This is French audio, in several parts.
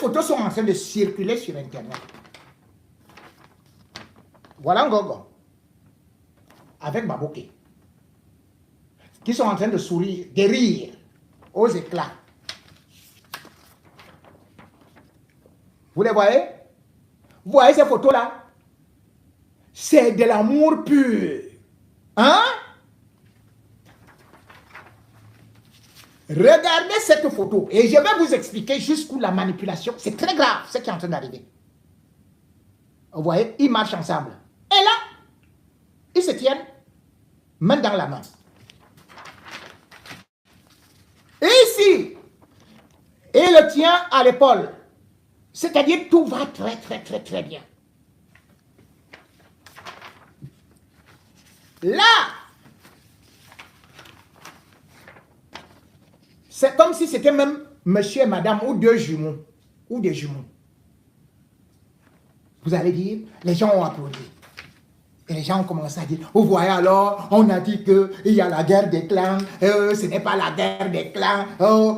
photos sont en train de circuler sur Internet. Voilà Ngongo avec Baboké qui sont en train de sourire, de rire aux éclats. Vous les voyez? Vous voyez ces photos-là? C'est de l'amour pur. Hein? Regardez cette photo et je vais vous expliquer jusqu'où la manipulation, c'est très grave ce qui est en train d'arriver. Vous voyez, ils marchent ensemble. Et là, ils se tiennent main dans la main. Et ici, et le tient à l'épaule. C'est-à-dire tout va très bien. Là, c'est comme si c'était même monsieur et madame ou deux jumeaux ou des jumeaux. Vous allez dire, les gens ont applaudi. Et les gens ont commencé à dire, vous voyez alors, on a dit qu'il y a la guerre des clans, ce n'est pas la guerre des clans,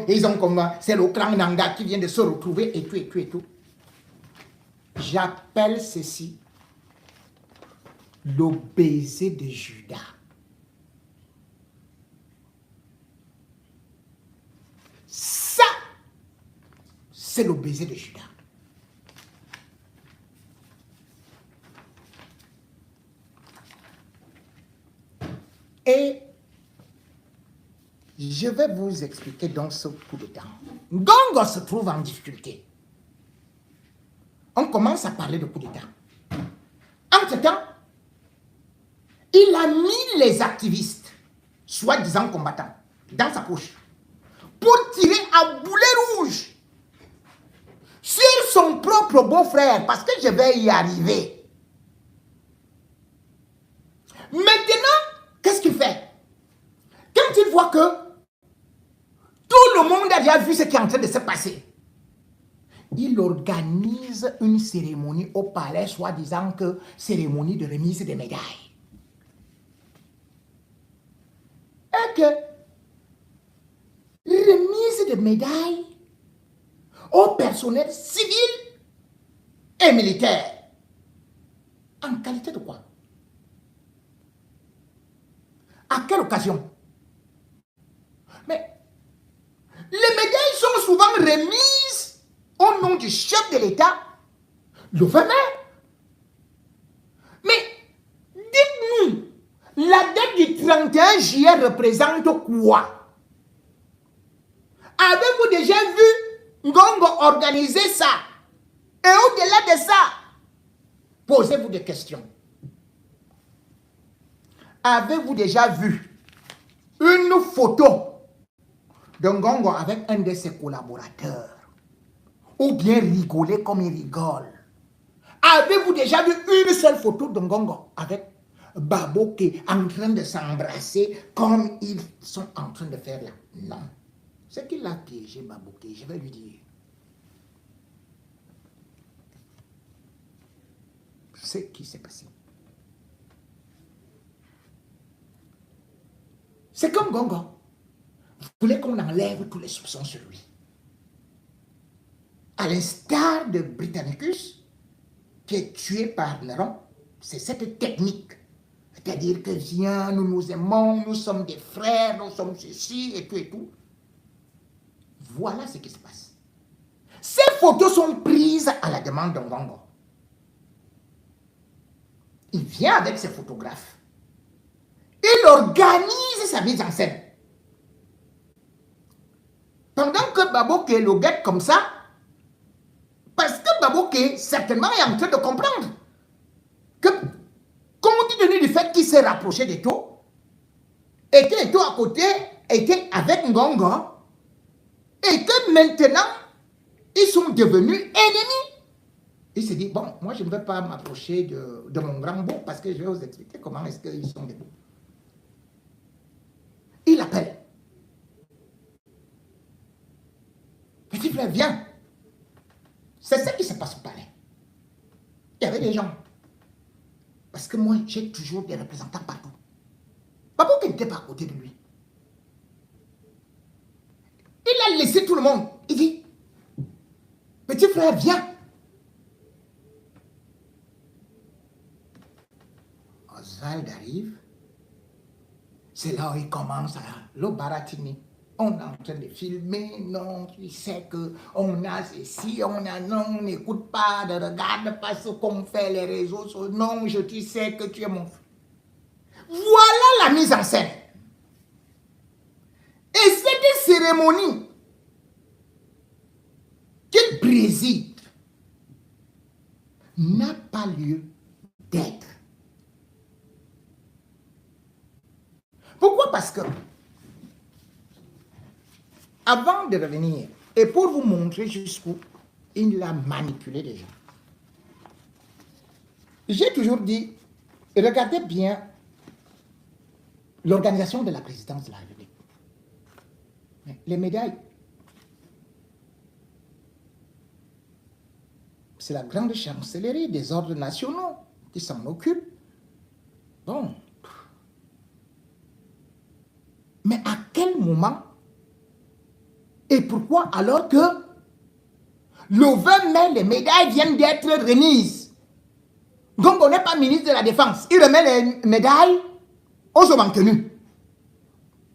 ils ont comme, c'est le clan Nanga qui vient de se retrouver et tout. J'appelle ceci le baiser de Judas. Ça, c'est le baiser de Judas. Et je vais vous expliquer dans ce coup de temps. Ngongo se trouve en difficulté. On commence à parler de coup d'État. Entre-temps, il a mis les activistes, soi-disant combattants, dans sa poche pour tirer à boulet rouge sur son propre beau-frère, parce que je vais y arriver. Maintenant, qu'est-ce qu'il fait? Quand il voit que tout le monde a déjà vu ce qui est en train de se passer, il organise une cérémonie au palais, soi-disant que cérémonie de remise des médailles. Et que remise de médailles au personnel civil et militaire. En qualité de quoi? À quelle occasion? Mais les médailles sont souvent remises au nom du chef de l'État le 20 mai. Mais dites-nous, la date du 31 juillet représente quoi? Avez-vous déjà vu Ngongo organiser ça? Et au-delà de ça, posez-vous des questions. Avez-vous déjà vu une photo de Ngongo avec un de ses collaborateurs? Ou bien rigoler comme il rigole? Avez-vous déjà vu une seule photo de Ngongo avec Baboké en train de s'embrasser comme ils sont en train de faire là? Non. C'est qu'il a piégé Baboké, je vais lui dire. Ce qui s'est passé. C'est comme Ngongo. Vous voulez qu'on enlève tous les soupçons sur lui. À l'instar de Britannicus, qui est tué par Néron, c'est cette technique. C'est-à-dire que viens, nous nous aimons, nous sommes des frères, nous sommes ceci et tout et tout. Voilà ce qui se passe. Ces photos sont prises à la demande de Ngongo. Il vient avec ses photographes. Il organise sa mise en scène. Pendant que Baboké le guette comme ça, parce que Baboké, certainement, est en train de comprendre que, compte tenu du fait qu'il s'est rapproché d'Eto, et que Eto à côté était avec Ngongo, et que maintenant, ils sont devenus ennemis. Il s'est dit, bon, moi je ne vais pas m'approcher de mon grand beau, parce que je vais vous expliquer comment est-ce qu'ils sont debout. Il appelle. Petit frère, viens. C'est ça qui se passe au palais. Il y avait des gens. Parce que moi, j'ai toujours des représentants partout. Papa qui n'était pas à côté de lui. Il a laissé tout le monde. Il dit, Petit frère, viens. Oswald arrive. C'est là où il commence à le baratiner. On est en train de filmer, non, tu sais qu'on a ceci, on a non, on n'écoute pas, ne regarde pas ce qu'on fait, les réseaux sociaux, non, tu sais que tu es mon frère. Voilà la mise en scène. Et cette cérémonie qu'il préside n'a pas lieu d'être. Pourquoi? Parce que, avant de revenir, et pour vous montrer jusqu'où il l'a manipulé déjà, j'ai toujours dit, regardez bien l'organisation de la présidence de la République. Les médailles, c'est la grande chancellerie des ordres nationaux qui s'en occupe. Bon. Mais à quel moment et pourquoi, alors que le 20 mai, les médailles viennent d'être remises? Donc on n'est pas ministre de la Défense. Il remet les médailles aux hommes en tenue.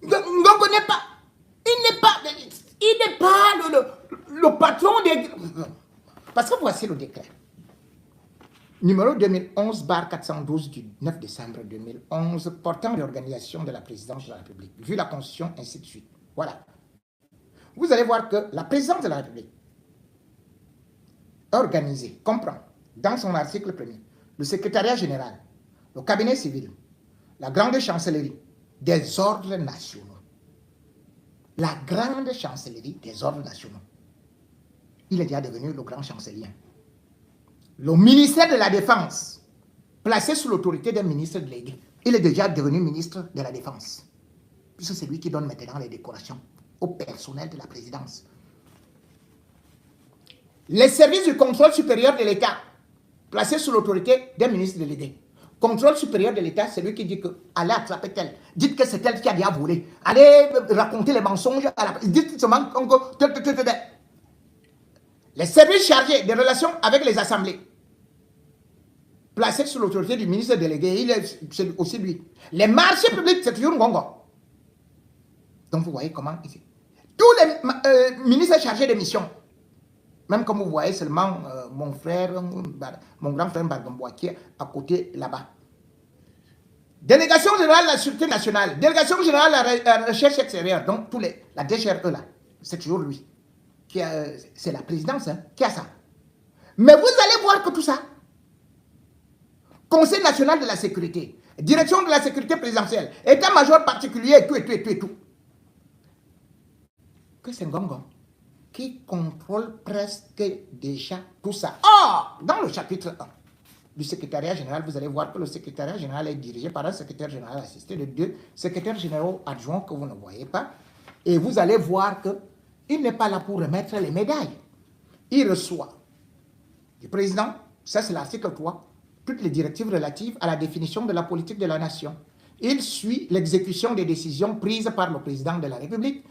Donc on n'est pas... Il n'est pas le patron des... Parce que voici le décret. Numéro 2011/412 du 9 décembre 2011 portant l'organisation de la présidence de la République, vu la Constitution, ainsi de suite. Voilà. Vous allez voir que la présidence de la République, organisée, comprend, dans son article 1er, le secrétariat général, le cabinet civil, la grande chancellerie des ordres nationaux. La grande chancellerie des ordres nationaux. Il est déjà devenu le grand chancelier. Le ministère de la Défense, placé sous l'autorité d'un ministre délégué, il est déjà devenu ministre de la Défense. Puisque c'est lui qui donne maintenant les décorations au personnel de la présidence. Les services du contrôle supérieur de l'État, placés sous l'autorité d'un ministre délégué. Contrôle supérieur de l'État, c'est lui qui dit que allez attraper tel. Dites que c'est elle qui a déjà volé. Allez raconter les mensonges à la... Dites seulement que... Les services chargés des relations avec les assemblées, placés sous l'autorité du ministre délégué, c'est aussi lui. Les marchés publics, c'est toujours Ngongo. Donc vous voyez comment ici. Tous les ministres chargés des missions, même comme vous voyez seulement mon frère, mon grand frère Bargamboa qui est à côté là-bas. Délégation générale de la Sûreté nationale, délégation générale de la recherche extérieure, donc tous les, la DGRE là, c'est toujours lui. C'est la présidence qui a ça. Mais vous allez voir que tout ça, Conseil national de la sécurité, direction de la sécurité présidentielle, état-major particulier, et tout. Que c'est Ngongo qui contrôle presque déjà tout ça. Or, dans le chapitre 1 du secrétariat général, vous allez voir que le secrétariat général est dirigé par un secrétaire général assisté de 2 secrétaires généraux adjoints que vous ne voyez pas. Et vous allez voir qu'il n'est pas là pour remettre les médailles. Il reçoit du président, ça c'est l'article 3, toutes les directives relatives à la définition de la politique de la nation. Il suit l'exécution des décisions prises par le président de la République.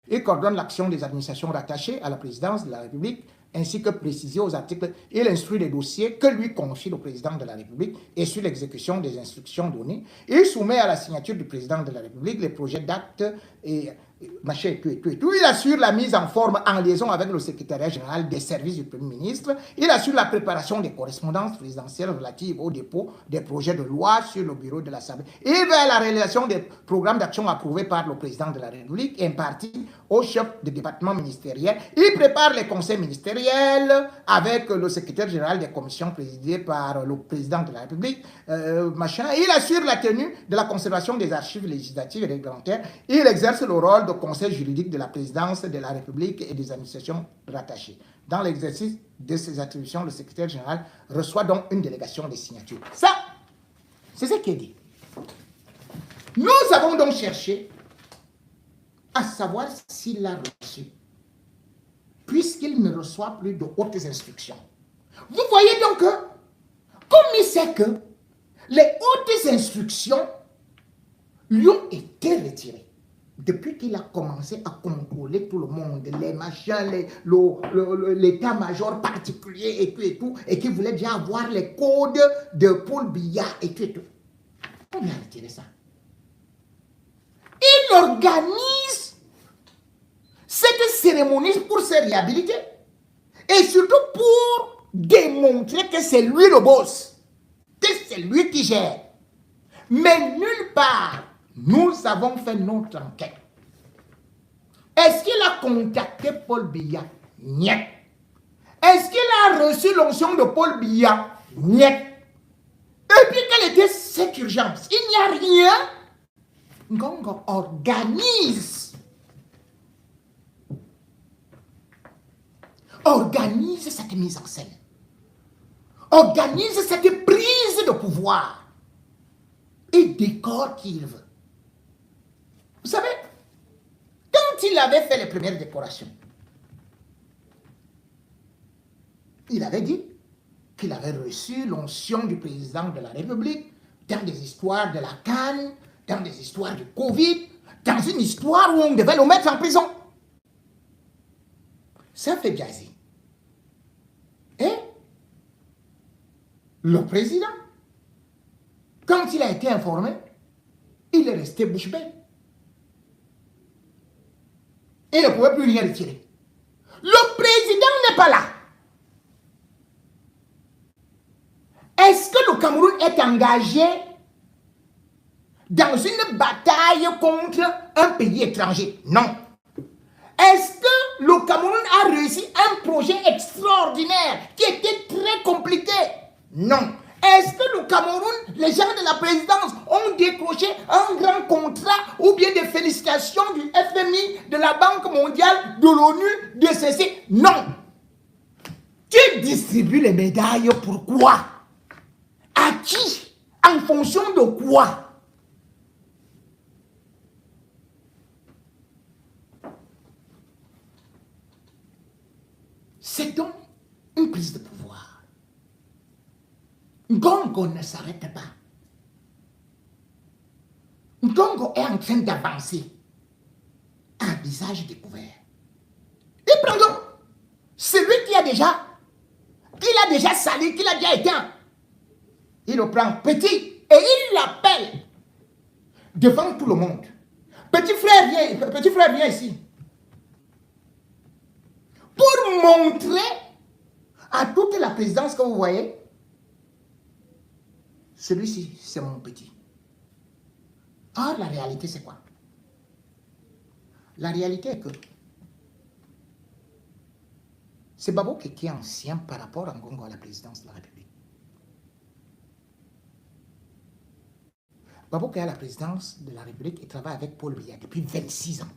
Il coordonne l'action des administrations rattachées à la présidence de la République, ainsi que précisé aux articles. Il instruit les dossiers que lui confie le président de la République et suit l'exécution des instructions données. Il soumet à la signature du président de la République les projets d'actes et machin, tout. Il assure la mise en forme en liaison avec le secrétariat général des services du Premier ministre. Il assure la préparation des correspondances présidentielles relatives au dépôt des projets de loi sur le bureau de l'Assemblée. Il veille à la réalisation des programmes d'action approuvés par le président de la République et impartis au chef de département ministériel. Il prépare les conseils ministériels avec le secrétaire général des commissions présidées par le président de la République. Il assure la tenue de la conservation des archives législatives et réglementaires. Il exerce le rôle de conseil juridique de la présidence de la République et des administrations rattachées. Dans l'exercice de ses attributions, le secrétaire général reçoit donc une délégation des signatures. Ça, c'est ce qui est dit. Nous avons donc cherché à savoir s'il l'a reçu, puisqu'il ne reçoit plus de hautes instructions. Vous voyez donc que, comme il sait que les hautes instructions lui ont été retirées, depuis qu'il a commencé à contrôler tout le monde, les machins, l'état-major particulier et tout, et qu'il voulait déjà avoir les codes de Paul Biya et tout. On a retiré ça. Il organise cette cérémonie pour se réhabiliter. Et surtout pour démontrer que c'est lui le boss, que c'est lui qui gère. Mais nulle part, nous avons fait notre enquête. Est-ce qu'il a contacté Paul Biya? Niet. Est-ce qu'il a reçu l'onction de Paul Biya? Niet. Et puis, quelle était cette urgence? Il n'y a rien. Ngongo organise cette mise en scène. Organise cette prise de pouvoir. Et décore qu'il veut. Vous savez, quand il avait fait les premières décorations, il avait dit qu'il avait reçu l'onction du président de la République dans des histoires de la canne, dans des histoires du Covid, dans une histoire où on devait le mettre en prison. Ça fait jaser. Et le président, quand il a été informé, il est resté bouche bée. Il ne pouvait plus rien retirer. Le président n'est pas là. Est-ce que le Cameroun est engagé dans une bataille contre un pays étranger? Non. Est-ce que le Cameroun a réussi un projet extraordinaire qui était très compliqué? Non. Est-ce que le Cameroun, les gens de la présidence ont décroché un grand contrat ou bien des félicitations du FMI, de la Banque mondiale, de l'ONU, de ceci? Non. Tu distribues les médailles pourquoi? À qui? En fonction de quoi? C'est donc une prise de pouvoir. Ngongo ne s'arrête pas. Ngongo est en train d'avancer à visage découvert. Et prend donc celui qui a déjà sali, qui l'a déjà éteint. Il le prend petit et il l'appelle devant tout le monde. Petit frère, viens ici. Pour montrer à toute la présidence que vous voyez, celui-ci, c'est mon petit. Or, la réalité, c'est quoi? La réalité est que c'est Babo qui est ancien par rapport à Ngongo à la présidence de la République. Babo qui est à la présidence de la République, il travaille avec Paul Biya depuis 26 ans.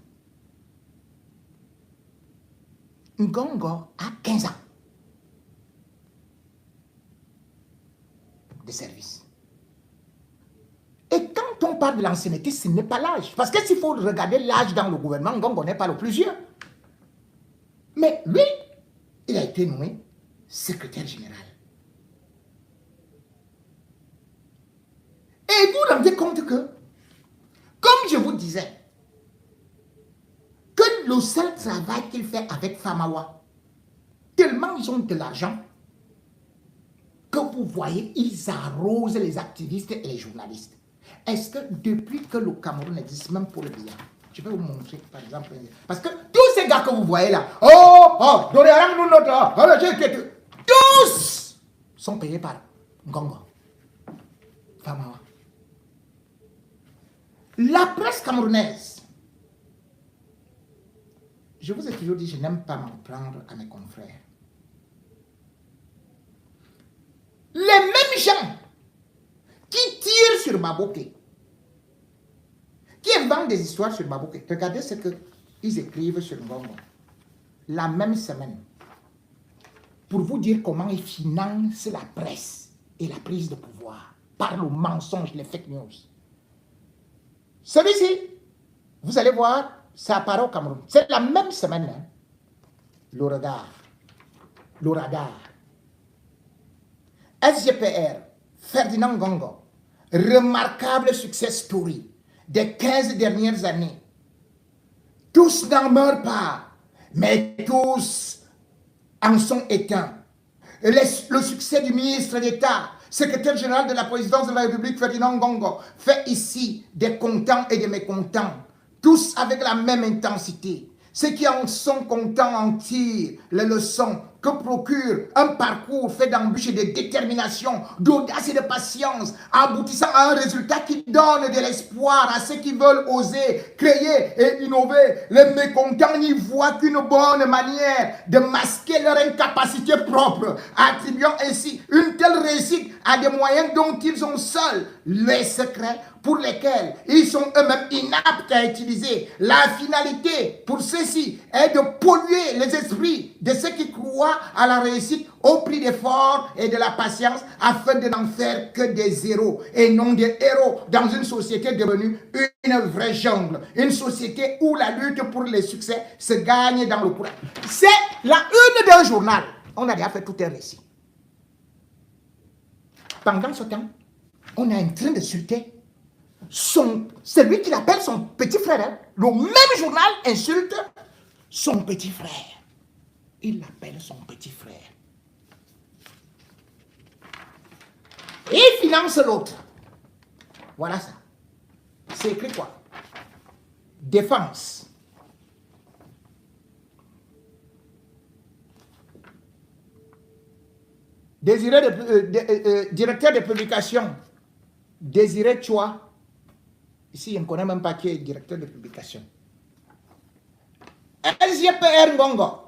Ngongo a 15 ans de service. Et quand on parle de l'ancienneté, ce n'est pas l'âge. Parce que s'il faut regarder l'âge dans le gouvernement, Ngongo n'est pas le plus vieux. Mais lui, il a été nommé secrétaire général. Et vous vous rendez compte que, comme je vous disais, que le seul travail qu'il fait avec Famawa, tellement ils ont de l'argent, que vous voyez, ils arrosent les activistes et les journalistes. Est-ce que depuis que le Cameroun existe, même pour le Biya, je vais vous montrer par exemple, parce que tous ces gars que vous voyez là, tous sont payés par Ngongo, Famawa. La presse camerounaise, je vous ai toujours dit, je n'aime pas m'en prendre à mes confrères. Les mêmes gens qui tirent sur Baboké, qui inventent des histoires sur Baboké, regardez ce qu'ils écrivent sur Ngongo. La même semaine, pour vous dire comment ils financent la presse et la prise de pouvoir par le mensonge, les fake news. Celui-ci, vous allez voir, ça apparaît au Cameroun. C'est la même semaine. Hein. Le radar. SGPR, Ferdinand Ngongo, remarquable success story des 15 dernières années. Tous n'en meurent pas, mais tous en sont éteints. Le succès du ministre d'État, secrétaire général de la présidence de la République, Ferdinand Ngongo, fait ici des contents et des mécontents, tous avec la même intensité. Ceux qui en sont contents en tirent les leçons que procure un parcours fait d'embûches et de détermination, d'audace et de patience, aboutissant à un résultat qui donne de l'espoir à ceux qui veulent oser, créer et innover. Les mécontents n'y voient qu'une bonne manière de masquer leur incapacité propre, attribuant ainsi une telle réussite à des moyens dont ils ont seuls les secrets, pour lesquels ils sont eux-mêmes inaptes à utiliser. La finalité pour ceux-ci est de polluer les esprits de ceux qui croient à la réussite au prix d'efforts et de la patience, afin de n'en faire que des héros et non des héros dans une société devenue une vraie jungle, une société où la lutte pour le succès se gagne dans le courage. C'est la une d'un journal. On a déjà fait tout un récit. Pendant ce temps, on est en train de insulter celui qu'il appelle son petit frère. Hein. Le même journal insulte son petit frère. Il l'appelle son petit frère. Et il finance l'autre. Voilà ça. C'est écrit quoi? Défense. Directeur de publication, Désiré Chua. Ici, on ne connaît même pas qui est directeur de publication. SGPR Ngongo.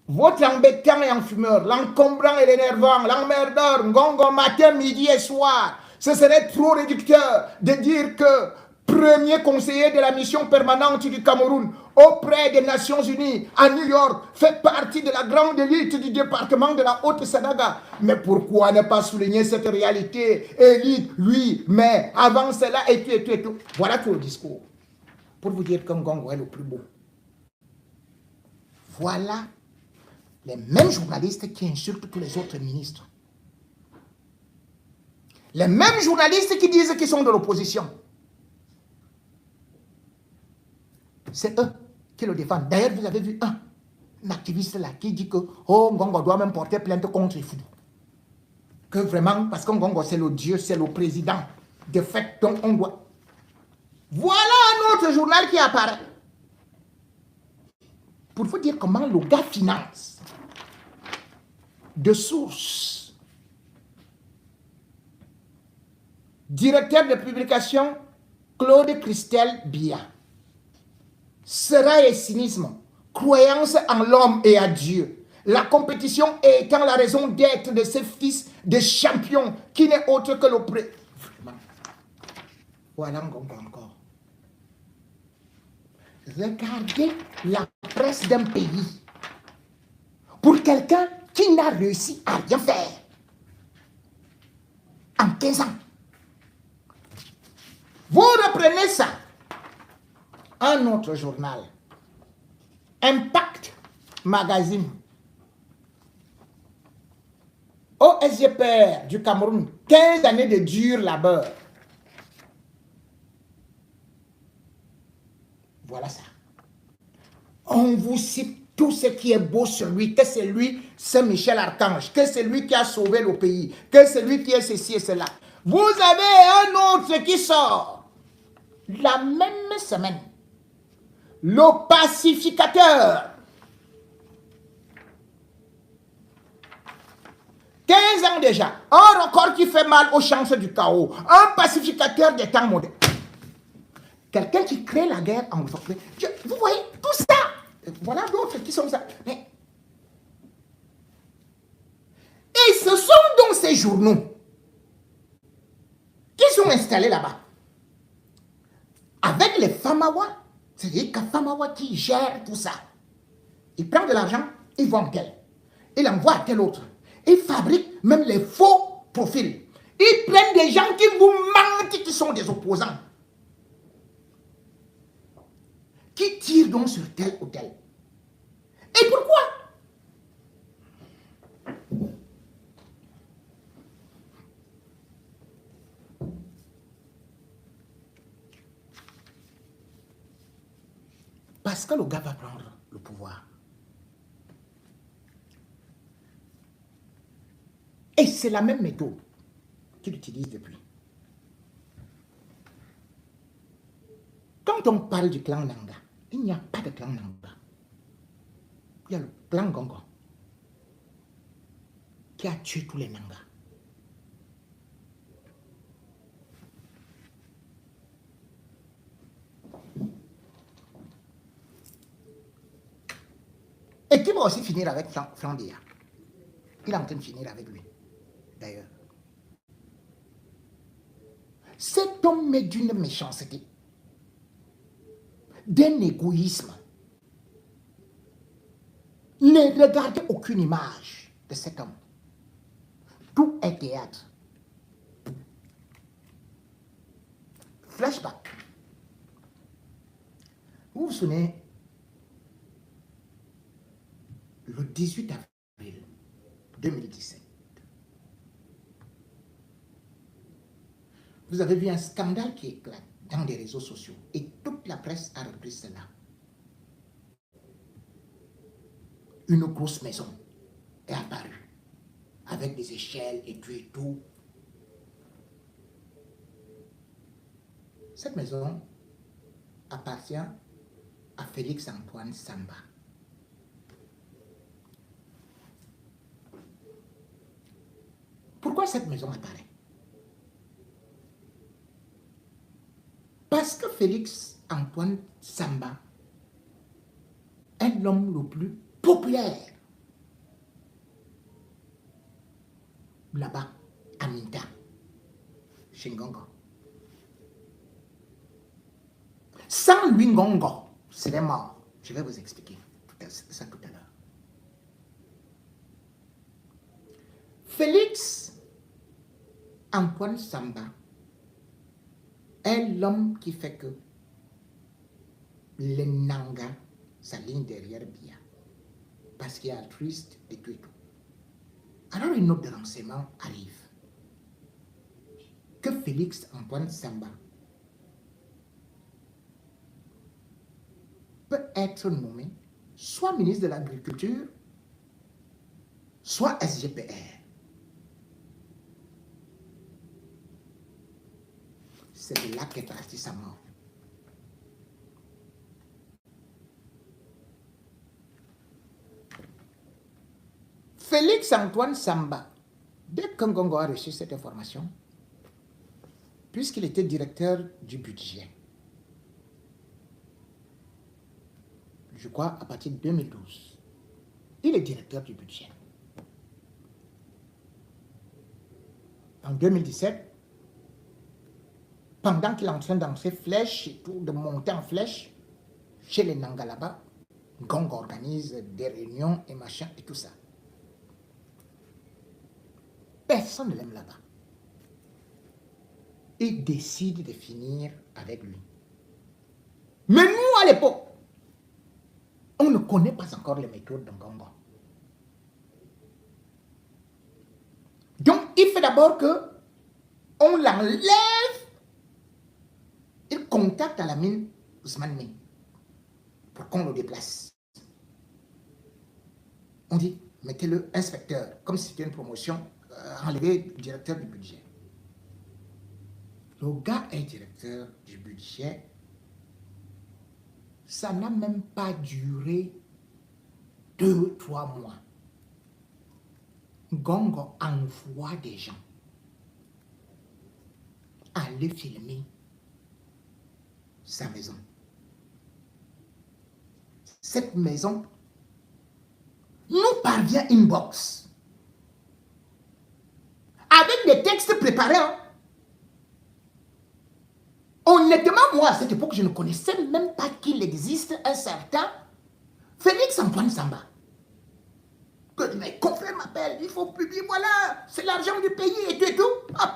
Votre embêtant et enfumeur, l'encombrant et l'énervant, l'emmerdeur, Ngongo, matin, midi et soir. Ce serait trop réducteur de dire que premier conseiller de la mission permanente du Cameroun auprès des Nations Unies à New York fait partie de la grande élite du département de la Haute-Sanaga. Mais pourquoi ne pas souligner cette réalité? Élite, oui, mais avant cela, et tout. Voilà tout le discours. Pour vous dire que Ngongo est le plus beau. Voilà les mêmes journalistes qui insultent tous les autres ministres. Les mêmes journalistes qui disent qu'ils sont de l'opposition. C'est eux qui le défendent. D'ailleurs, vous avez vu un activiste là qui dit que Ngongo doit même porter plainte contre les foudous. Que vraiment, parce que Ngongo c'est le Dieu, c'est le président. De fait, donc on doit. Voilà un autre journal qui apparaît. Pour vous dire comment le gars finance. De source. Directeur de publication, Claude Christelle Bia. Sera et cynisme, croyance en l'homme et à Dieu. La compétition étant la raison d'être de ces fils de champions qui n'est autre que le pré... Voilà encore. Regardez la presse d'un pays. Pour quelqu'un qui n'a réussi à rien faire. En 15 ans. Vous reprenez ça. Un autre journal. Impact Magazine. Au SGPR du Cameroun, 15 années de dur labeur. Voilà ça. On vous cite tout ce qui est beau sur lui, que c'est lui, Saint Michel Archange, que c'est lui qui a sauvé le pays, que c'est lui qui est ceci et cela. Vous avez un autre qui sort la même semaine. Le pacificateur. 15 ans déjà. Un record qui fait mal aux chances du chaos. Un pacificateur des temps modernes. Quelqu'un qui crée la guerre en entreprise. Vous voyez tout ça. Voilà d'autres qui sont ça. Mais... Et ce sont donc ces journaux qui sont installés là-bas. Avec les Famawa. C'est-à-dire que Famawa qui gère tout ça. Il prend de l'argent, il vend tel. Il envoie à tel autre. Il fabrique même les faux profils. Ils prennent des gens qui vous mentent, qui sont des opposants. Qui tirent donc sur tel ou tel. Et pourquoi? Parce que le gars va prendre le pouvoir. Et c'est la même méthode qu'il utilise depuis. Quand on parle du clan Nanga, il n'y a pas de clan Nanga. Il y a le clan Gongo qui a tué tous les Nanga. Et qui va aussi finir avec Flandia. Il est en train de finir avec lui, d'ailleurs. Cet homme est d'une méchanceté, d'un égoïsme. Ne regardez aucune image de cet homme. Tout est théâtre. Flashback. Vous vous souvenez, le 18 avril 2017, vous avez vu un scandale qui éclate dans les réseaux sociaux et toute la presse a repris cela. Une grosse maison est apparue avec des échelles et tout. Cette maison appartient à Félix Antoine Samba. Pourquoi cette maison apparaît? Parce que Félix Antoine Samba est l'homme le plus populaire là-bas à Minta, chez Ngongo. Sans lui, Ngongo serait mort. Je vais vous expliquer ça tout à l'heure. Félix Antoine Samba est l'homme qui fait que les Nanga s'alignent derrière Bia. Parce qu'il est altruiste et tout et tout. Alors une note de renseignement arrive. Que Félix Antoine Samba peut être nommé soit ministre de l'Agriculture, soit SGPR. C'est de là qu'est partie sa mort. Félix Antoine Samba, dès que Ngongo a reçu cette information, puisqu'il était directeur du budget, je crois à partir de 2012, il est directeur du budget. En 2017, pendant qu'il est en train d'entrer flèche et tout, de monter en flèche, chez les Nanga là-bas, Ngongo organise des réunions et machin et tout ça. Personne ne l'aime là-bas. Il décide de finir avec lui. Mais nous, à l'époque, on ne connaît pas encore les méthodes de Ngongo. Donc, il fait d'abord que on l'enlève. Il contacte à la mine Ousmane Mine pour qu'on le déplace. On dit, mettez-le inspecteur, comme si c'était une promotion, enlever le directeur du budget. Le gars est directeur du budget. Ça n'a même pas duré 2-3 mois. Ngongo envoie des gens aller filmer sa maison. Cette maison nous parvient inbox avec des textes préparés. Honnêtement, moi, à cette époque, je ne connaissais même pas qu'il existe un certain Félix Antoine Samba. Que mes confrères m'appellent, il faut publier, voilà, c'est l'argent du pays et tout et tout. Hop.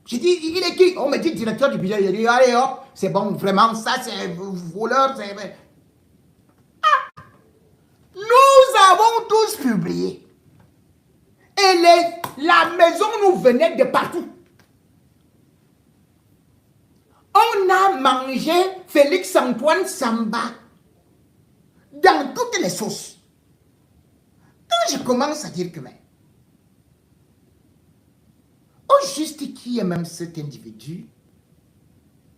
J'ai dit, il est qui? On me dit directeur du budget. J'ai dit, allez hop, c'est bon, vraiment, ça c'est voleur. Ah. Nous avons tous publié. Et la maison nous venait de partout. On a mangé Félix Antoine Samba dans toutes les sauces. Quand je commence à dire que, mais, au juste qui est même cet individu,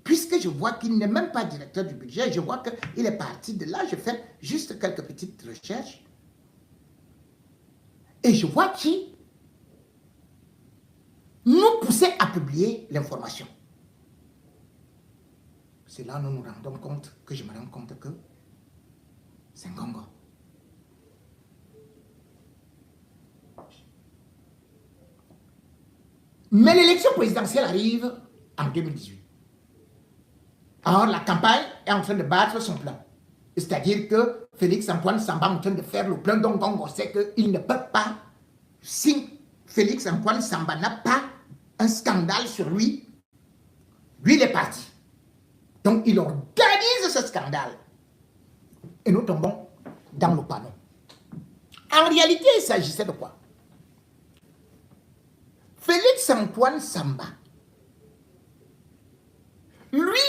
puisque je vois qu'il n'est même pas directeur du budget, je vois qu'il est parti de là, je fais juste quelques petites recherches, et je vois qui nous poussait à publier l'information. C'est là que nous nous rendons compte, que je me rends compte que c'est un Ngongo. Mais l'élection présidentielle arrive en 2018. Alors la campagne est en train de battre son plan. C'est-à-dire que Félix-Antoine Samba est en train de faire le plan dont Ngongo sait qu'il ne peut pas, si Félix-Antoine Samba n'a pas un scandale sur lui, lui il est parti. Donc il organise ce scandale. Et nous tombons dans le panneau. En réalité, il s'agissait de quoi? Félix-Antoine Samba, lui,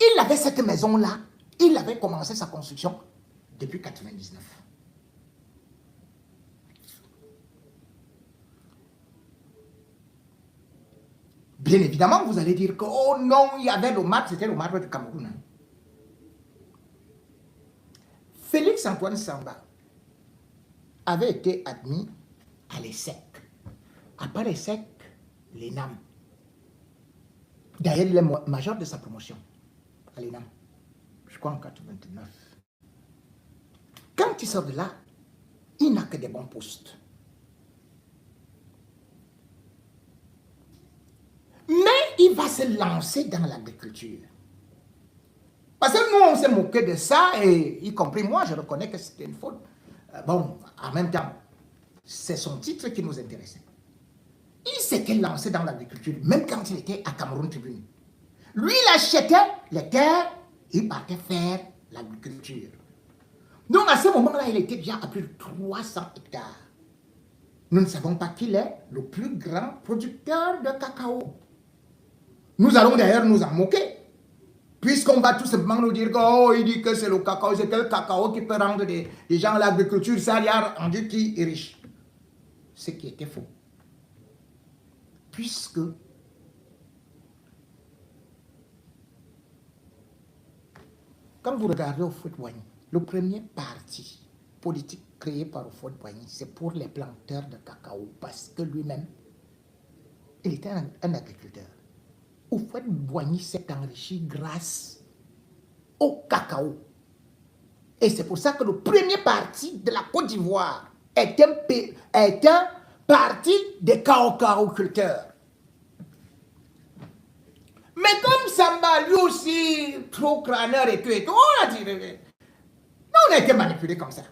il avait cette maison-là, il avait commencé sa construction depuis 1999. Bien évidemment, vous allez dire que, oh non, il y avait le marbre, c'était le marbre du Cameroun. Félix-Antoine Samba avait été admis à l'ESSEC. Après l'ESSEC, l'ENAM. D'ailleurs, il est major de sa promotion à l'ENAM. Je crois en 1989. Quand il sort de là, il n'a que des bons postes. Mais il va se lancer dans l'agriculture. Parce que nous, on s'est moqué de ça, et y compris moi, je reconnais que c'était une faute. Bon, en même temps, c'est son titre qui nous intéressait. Il s'était lancé dans l'agriculture, même quand il était à Cameroun Tribune. Lui, il achetait les terres, il partait faire l'agriculture. Donc, à ce moment-là, il était déjà à plus de 300 hectares. Nous ne savons pas qu'il est le plus grand producteur de cacao. Nous allons d'ailleurs nous en moquer. Puisqu'on va tout simplement nous dire que, oh, il dit que c'est le cacao, c'est quel cacao qui peut rendre des gens à l'agriculture, ça y a rendu qui est riche. Ce qui était faux. Puisque quand vous regardez au Houphouët-Boigny, le premier parti politique créé par Houphouët-Boigny, c'est pour les planteurs de cacao, parce que lui-même, il était un agriculteur. Houphouët-Boigny s'est enrichi grâce au cacao. Et c'est pour ça que le premier parti de la Côte d'Ivoire est un parti des cacaoculteurs. Mais comme Samba, lui aussi, trop crâneur et tout, on a dit, on a été manipulé comme ça.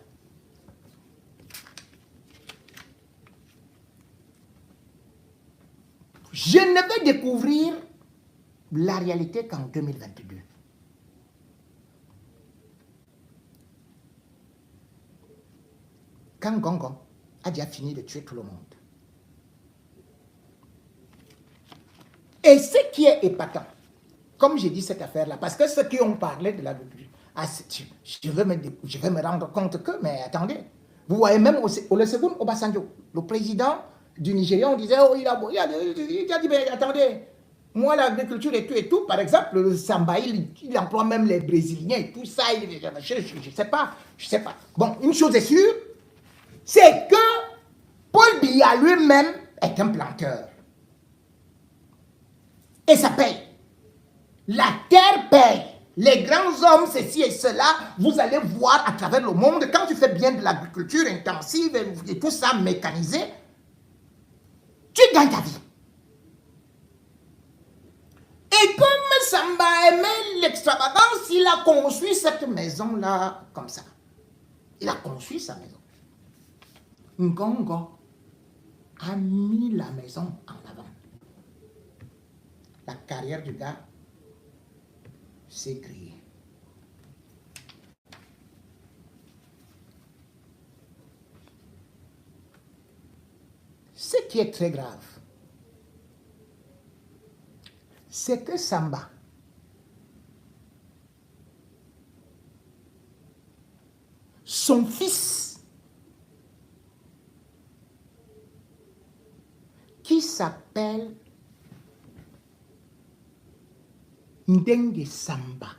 Je ne vais découvrir la réalité qu'en 2022. Quand Ngongo a déjà fini de tuer tout le monde. Et ce qui est épatant, comme j'ai dit cette affaire-là, parce que ceux qui ont parlé de l'agriculture, je vais me rendre compte que, mais attendez, vous voyez même Olusegun Obasanjo, le président du Nigeria, on disait, oh, il a dit, mais attendez, moi l'agriculture et tout, par exemple, le Samba, il emploie même les Brésiliens et tout ça, je sais pas. Bon, une chose est sûre, c'est que Paul Biya lui-même est un planteur. Et ça paye. La terre paye. Les grands hommes, ceci et cela, vous allez voir à travers le monde, quand tu fais bien de l'agriculture intensive et tout ça mécanisé, tu gagnes ta vie. Et comme Samba aimait l'extravagance, il a construit cette maison-là comme ça. Il a construit sa maison. Ngongo a mis la maison en avant. La carrière du gars s'est grillée. Ce qui est très grave, c'est que Samba son fils, qui s'appelle Ndengue Samba,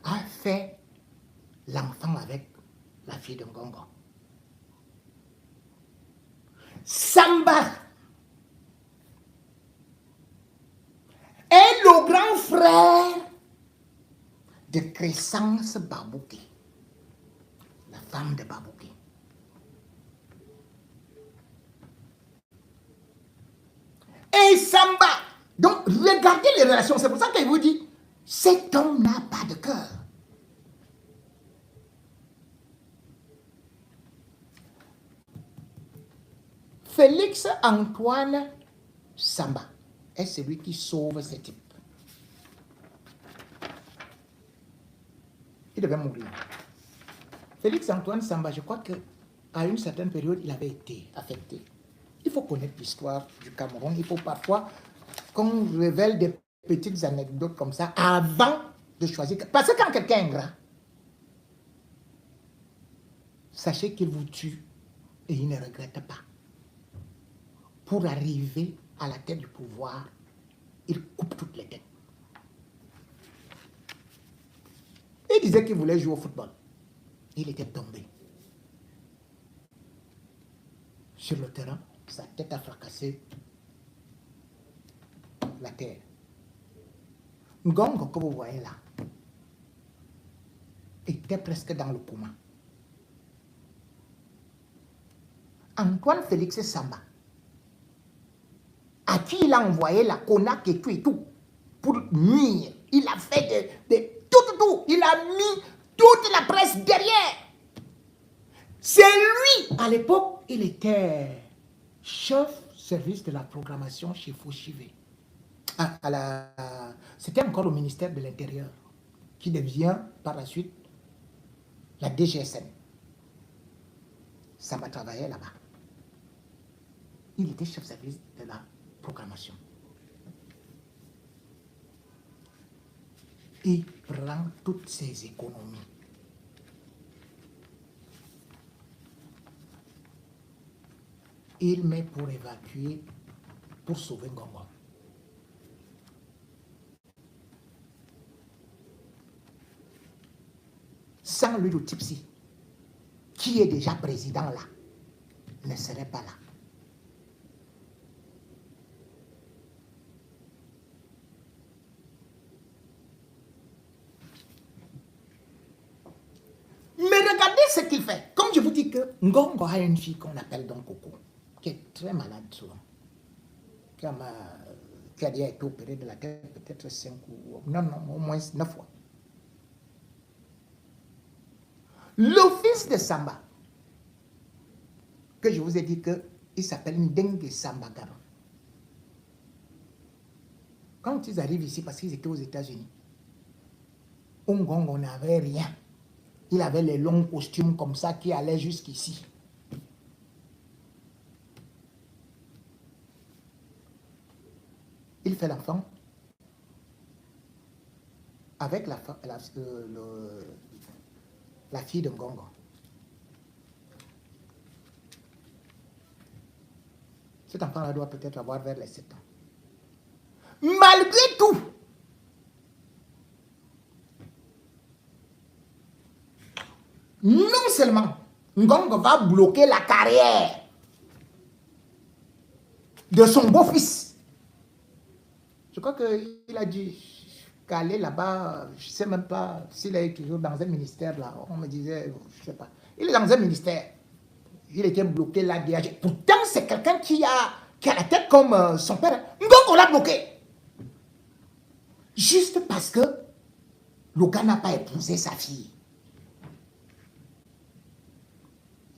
a fait l'enfant avec la fille de Ngongo. Samba est le grand frère de Crescence Babouké, la femme de Babouké. Et Samba, donc regardez les relations, c'est pour ça qu'il vous dit, cet homme n'a pas de cœur. Félix Antoine Samba est celui qui sauve ce type. Il devait mourir. Félix Antoine Samba, je crois qu'à une certaine période, il avait été affecté. Il faut connaître l'histoire du Cameroun. Il faut parfois qu'on révèle des petites anecdotes comme ça avant de choisir. Parce que quand quelqu'un est ingrat, sachez qu'il vous tue et il ne regrette pas. Pour arriver à la tête du pouvoir, il coupe toutes les têtes. Il disait qu'il voulait jouer au football. Il était tombé. Sur le terrain, sa tête a fracassé la terre. Ngongo, que vous voyez là, était presque dans le coma. Antoine Félix Samba, à qui il a envoyé la Konak et tout, pour nuire. Il a fait tout. Il a mis toute la presse derrière. C'est lui, à l'époque, il était chef service de la programmation chez Fauchivé. C'était encore au ministère de l'Intérieur, qui devient par la suite la DGSN. Ça m'a travaillé là-bas. Il était chef service de la programmation. Il prend toutes ses économies. Il met pour évacuer, pour sauver Ngongo. Sans lui, le Tipsy, qui est déjà président là, ne serait pas là. Mais regardez ce qu'il fait. Comme je vous dis que Ngongo a une fille qu'on appelle donc Coco, qui est très malade souvent, qui a déjà été opérée de la tête peut-être 5 ou... Non, au moins 9 fois. Le fils de Samba, que je vous ai dit qu'il s'appelle Ndengue Samba Garo. Quand ils arrivent ici, parce qu'ils étaient aux États-Unis, Ngongo n'avait rien. Il avait les longs costumes comme ça qui allaient jusqu'ici. Il fait l'enfant avec la fille de Ngongo. Cet enfant-là doit peut-être avoir vers les 7 ans. Malgré tout, non seulement Ngongo va bloquer la carrière de son beau-fils. Je crois qu'il a dit qu'aller là-bas, je ne sais même pas s'il est toujours dans un ministère là. On me disait, je ne sais pas. Il est dans un ministère. Il était bloqué là. Pourtant, c'est quelqu'un qui a la tête comme son père. Ngongo l'a bloqué. Juste parce que le gars n'a pas épousé sa fille.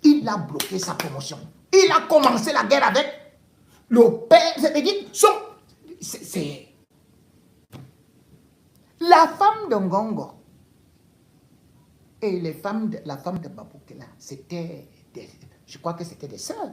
Il a bloqué sa promotion. Il a commencé la guerre avec le père. C'est-à-dire, c'est la femme de Ngongo et la femme de Babouké là, c'était, je crois que c'était des sœurs.